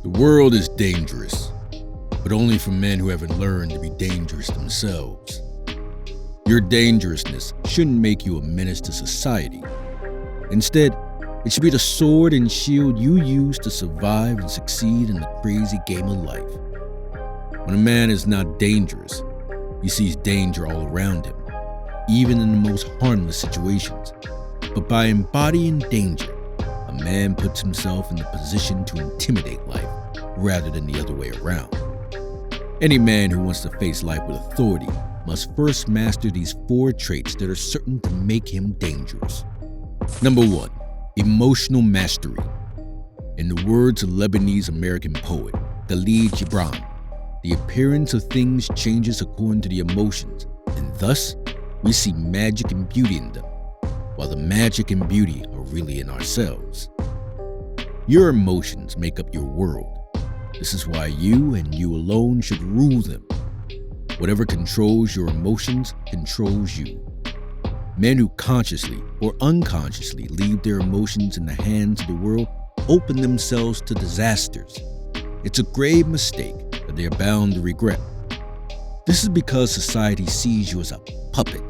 The world is dangerous, but only for men who haven't learned to be dangerous themselves. Your dangerousness shouldn't make you a menace to society. Instead, it should be the sword and shield you use to survive and succeed in the crazy game of life. When a man is not dangerous, he sees danger all around him, even in the most harmless situations. But by embodying danger, a man puts himself in the position to intimidate life rather than the other way around. Any man who wants to face life with authority must first master these 4 traits that are certain to make him dangerous. Number 1, emotional mastery. In the words of Lebanese American poet Khalil Gibran, the appearance of things changes according to the emotions, and thus we see magic and beauty in them, while the magic and beauty are really in ourselves. Your emotions make up your world. This is why you and you alone should rule them. Whatever controls your emotions controls you. Men who consciously or unconsciously leave their emotions in the hands of the world open themselves to disasters. It's a grave mistake that they are bound to regret. This is because society sees you as a puppet,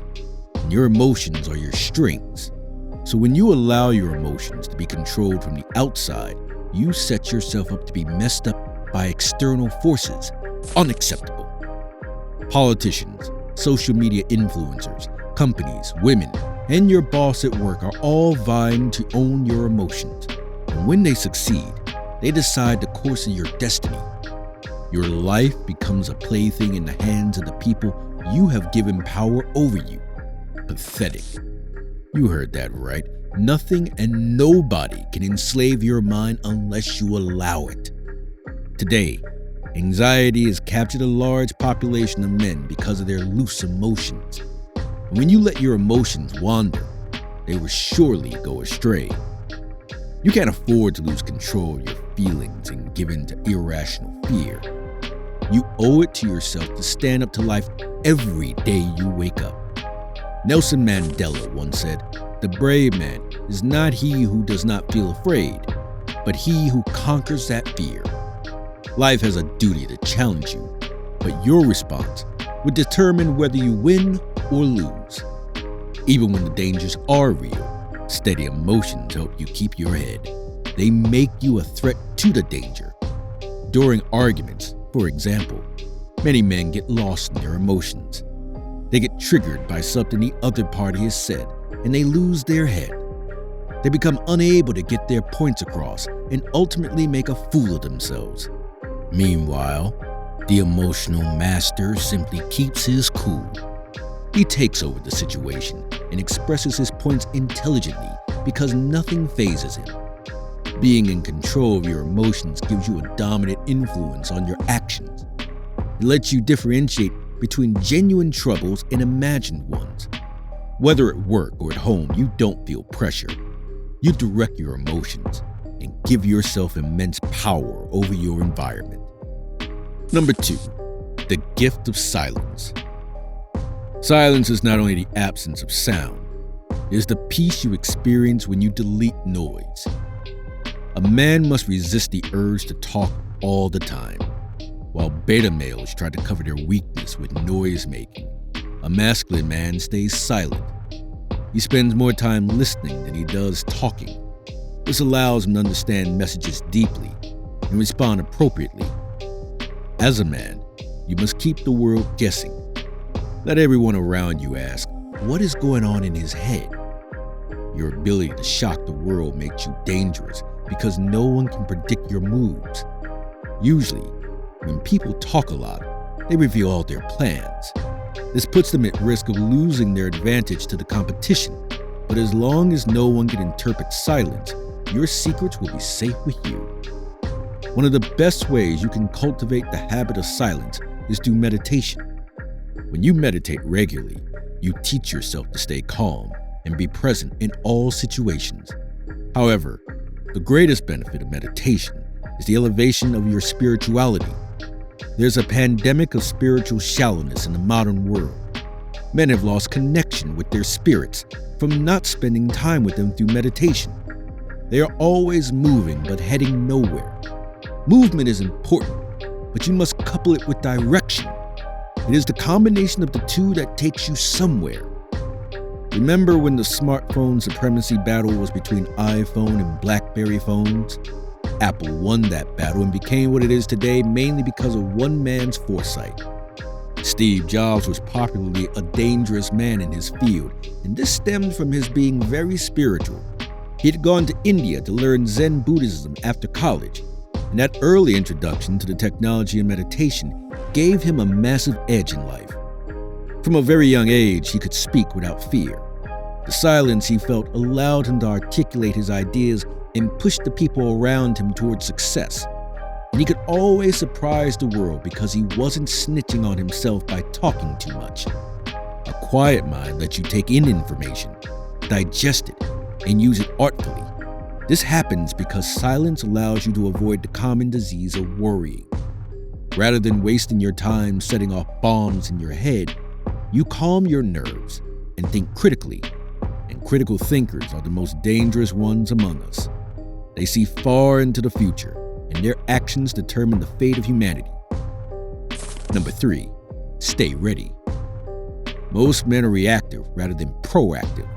and your emotions are your strings. So when you allow your emotions to be controlled from the outside, you set yourself up to be messed up by external forces. Unacceptable. Politicians, social media influencers, companies, women, and your boss at work are all vying to own your emotions. And when they succeed, they decide the course of your destiny. Your life becomes a plaything in the hands of the people you have given power over you. Pathetic. You heard that right. Nothing and nobody can enslave your mind unless you allow it. Today, anxiety has captured a large population of men because of their loose emotions. And when you let your emotions wander, they will surely go astray. You can't afford to lose control of your feelings and give in to irrational fear. You owe it to yourself to stand up to life every day you wake up. Nelson Mandela once said, "The brave man is not he who does not feel afraid, but he who conquers that fear." Life has a duty to challenge you, but your response would determine whether you win or lose. Even when the dangers are real, steady emotions help you keep your head. They make you a threat to the danger. During arguments, for example, many men get lost in their emotions. They get triggered by something the other party has said, and they lose their head. They become unable to get their points across and ultimately make a fool of themselves. Meanwhile, the emotional master simply keeps his cool. He takes over the situation and expresses his points intelligently because nothing phases him. Being in control of your emotions gives you a dominant influence on your actions. It lets you differentiate between genuine troubles and imagined ones. Whether at work or at home, you don't feel pressure. You direct your emotions and give yourself immense power over your environment. Number 2, the gift of silence. Silence is not only the absence of sound, it is the peace you experience when you delete noise. A man must resist the urge to talk all the time. While beta males try to cover their weakness with noise making, a masculine man stays silent. He spends more time listening than he does talking. This allows him to understand messages deeply and respond appropriately. As a man, you must keep the world guessing. Let everyone around you ask, what is going on in his head? Your ability to shock the world makes you dangerous because no one can predict your moves. Usually, when people talk a lot, they reveal all their plans. This puts them at risk of losing their advantage to the competition. But as long as no one can interpret silence, your secrets will be safe with you. One of the best ways you can cultivate the habit of silence is through meditation. When you meditate regularly, you teach yourself to stay calm and be present in all situations. However, the greatest benefit of meditation is the elevation of your spirituality. There's a pandemic of spiritual shallowness in the modern world. Men have lost connection with their spirits from not spending time with them through meditation. They are always moving but heading nowhere. Movement is important, but you must couple it with direction. It is the combination of the two that takes you somewhere. Remember when the smartphone supremacy battle was between iPhone and BlackBerry phones? Apple won that battle and became what it is today mainly because of one man's foresight. Steve Jobs was popularly a dangerous man in his field, and this stemmed from his being very spiritual. He had gone to India to learn Zen Buddhism after college, and that early introduction to the technology and meditation gave him a massive edge in life. From a very young age, he could speak without fear. The silence he felt allowed him to articulate his ideas and push the people around him towards success. And he could always surprise the world because he wasn't snitching on himself by talking too much. A quiet mind lets you take in information, digest it, and use it artfully. This happens because silence allows you to avoid the common disease of worrying. Rather than wasting your time setting off bombs in your head, you calm your nerves and think critically. And critical thinkers are the most dangerous ones among us. They see far into the future, and their actions determine the fate of humanity. Number 3, stay ready. Most men are reactive rather than proactive.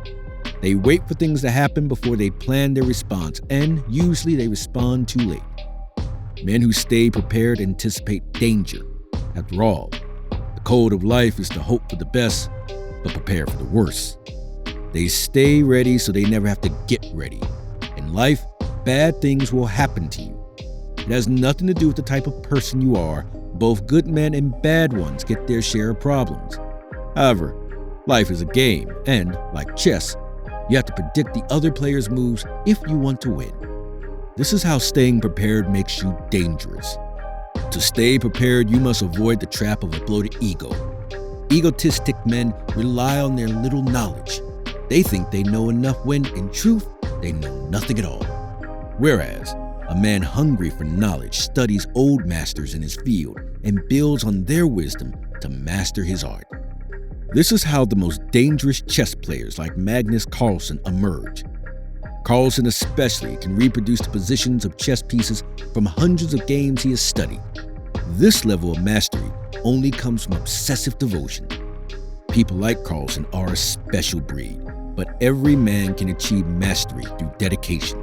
They wait for things to happen before they plan their response, and usually they respond too late. Men who stay prepared anticipate danger. After all, the code of life is to hope for the best, but prepare for the worst. They stay ready so they never have to get ready. In life, bad things will happen to you. It has nothing to do with the type of person you are. Both good men and bad ones get their share of problems. However, life is a game, and like chess, you have to predict the other player's moves if you want to win. This is how staying prepared makes you dangerous. To stay prepared, you must avoid the trap of a bloated ego. Egotistic men rely on their little knowledge. They think they know enough when, in truth, they know nothing at all. Whereas, a man hungry for knowledge studies old masters in his field and builds on their wisdom to master his art. This is how the most dangerous chess players like Magnus Carlsen emerge. Carlsen especially can reproduce the positions of chess pieces from hundreds of games he has studied. This level of mastery only comes from obsessive devotion. People like Carlsen are a special breed, but every man can achieve mastery through dedication.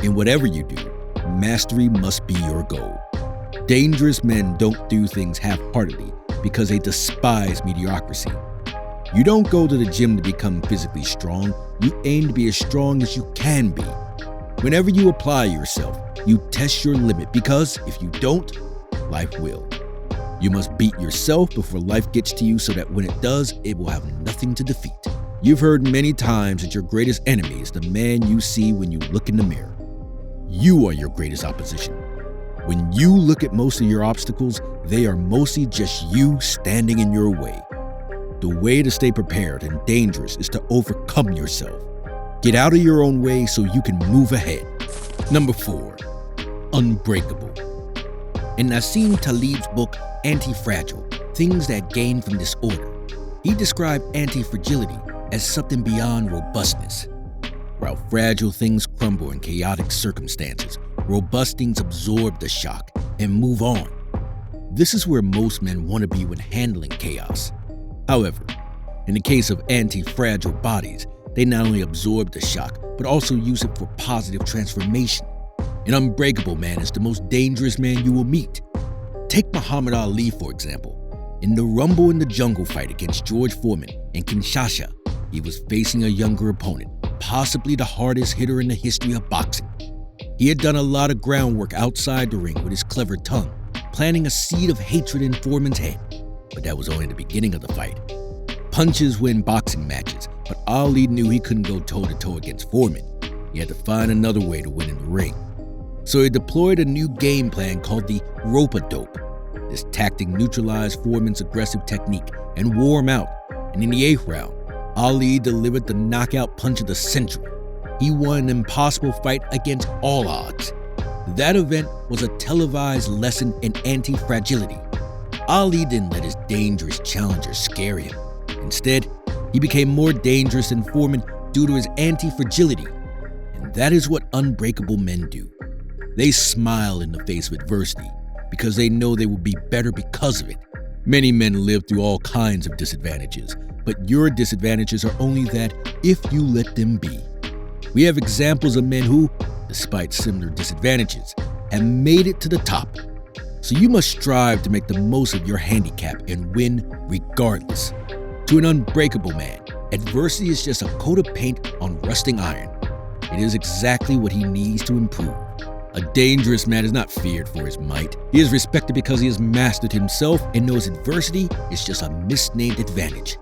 In whatever you do, mastery must be your goal. Dangerous men don't do things half-heartedly because they despise mediocrity. You don't go to the gym to become physically strong. You aim to be as strong as you can be. Whenever you apply yourself, you test your limit because if you don't, life will. You must beat yourself before life gets to you so that when it does, it will have nothing to defeat. You've heard many times that your greatest enemy is the man you see when you look in the mirror. You are your greatest opposition. When you look at most of your obstacles, they are mostly just you standing in your way. The way to stay prepared and dangerous is to overcome yourself. Get out of your own way so you can move ahead. Number 4, unbreakable. In Nassim Taleb's book, Anti-Fragile, Things That Gain from Disorder, he described anti-fragility as something beyond robustness. While fragile things crumble in chaotic circumstances, robust things absorb the shock and move on. This is where most men want to be when handling chaos. However, in the case of anti-fragile bodies, they not only absorb the shock, but also use it for positive transformation. An unbreakable man is the most dangerous man you will meet. Take Muhammad Ali, for example. In the Rumble in the Jungle fight against George Foreman in Kinshasa, he was facing a younger opponent, possibly the hardest hitter in the history of boxing. He had done a lot of groundwork outside the ring with his clever tongue, planting a seed of hatred in Foreman's head. But that was only the beginning of the fight. Punches win boxing matches, but Ali knew he couldn't go toe-to-toe against Foreman. He had to find another way to win in the ring. So he deployed a new game plan called the rope-a-dope. This tactic neutralized Foreman's aggressive technique and wore him out. And in the 8th round, Ali delivered the knockout punch of the century. He won an impossible fight against all odds. That event was a televised lesson in anti-fragility. Ali didn't let his dangerous challenger scare him. Instead, he became more dangerous than Foreman due to his anti-fragility. And that is what unbreakable men do. They smile in the face of adversity because they know they will be better because of it. Many men live through all kinds of disadvantages, but your disadvantages are only that if you let them be. We have examples of men who, despite similar disadvantages, have made it to the top. So you must strive to make the most of your handicap and win regardless. To an unbreakable man, adversity is just a coat of paint on rusting iron. It is exactly what he needs to improve. A dangerous man is not feared for his might. He is respected because he has mastered himself and knows adversity is just a misnamed advantage.